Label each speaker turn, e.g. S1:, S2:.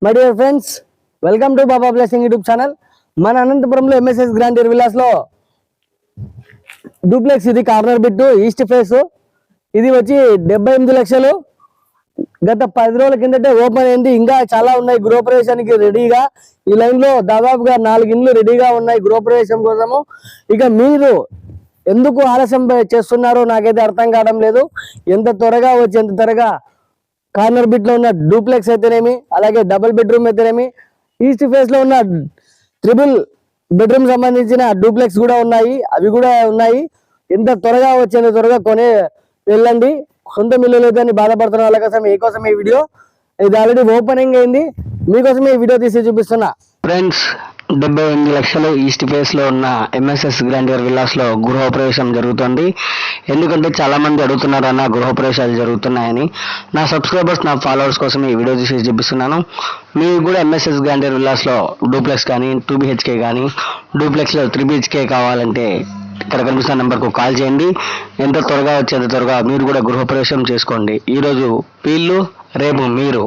S1: My dear friends, welcome to Baba blessing YouTube channel. మన అనంతపురంలో MSS grandeur villas లో duplex, ఇది corner bit east face. ఇది వచ్చి 78 లక్షలు. గత 10 రోజుల కిందటే ఓపెన్ అయింది. ఇంకా చాలా ఉన్నాయి గృహప్రవేశానికి రెడీగా. ఈ లైన్ లో దాదాపుగా 4 ఇండ్లు రెడీగా ఉన్నాయి గృహప్రవేశం కోసము. ఇక మీరు ఎందుకు ఆలస్యం చేస్తున్నారో నాకైతే అర్థం కావడం లేదు. ఎంత త్వరగా వచ్చి ఎంత త్వరగా కార్నర్ బిట్ లో ఉన్న డూప్లెక్స్ అయితేనేమి, అలాగే డబుల్ బెడ్రూమ్ అయితేనేమి, ఈస్ట్ ఫేస్ లో ఉన్న ట్రిపుల్ బెడ్రూమ్ సంబంధించిన డూప్లెక్స్ కూడా ఉన్నాయి. అవి కూడా ఉన్నాయి. ఎంత త్వరగా వచ్చేంత త్వరగా కొనే వెళ్ళండి. సొంత మిల్లులు అయితే బాధపడుతున్న వాళ్ళ కోసం ఈ వీడియో. ఇది ఆల్రెడీ ఓపెనింగ్ అయింది, మీకోసమే ఈ వీడియో తీసి చూపిస్తున్నా.
S2: ఫ్రెండ్స్, 78 లక్షలు ఈస్ట్ ఫేస్ లో ఉన్న ఎంఎస్ఎస్ గ్రాండియర్ విల్లాస్ లో గృహప్రవేశం జరుగుతుంది. ఎందుకంటే చాలా మంది అడుగుతున్నారు అన్న గృహప్రవేశాలు జరుగుతున్నాయని. నా సబ్స్క్రైబర్స్, నా ఫాలోవర్స్ కోసం ఈ వీడియో తీసి చూపిస్తున్నాను. మీకు కూడా ఎంఎస్ఎస్ గ్రాండియర్ విల్లాస్ లో డూప్లెక్స్ కానీ 2BHK కానీ డూప్లెక్స్ లో 3BHK కావాలంటే ఇక్కడ కనిపిస్తున్న నెంబర్కు కాల్ చేయండి. ఎంత త్వరగా వచ్చేంత త్వరగా మీరు కూడా గృహప్రవేశం చేసుకోండి. ఈరోజు వీళ్ళు, రేపు మీరు.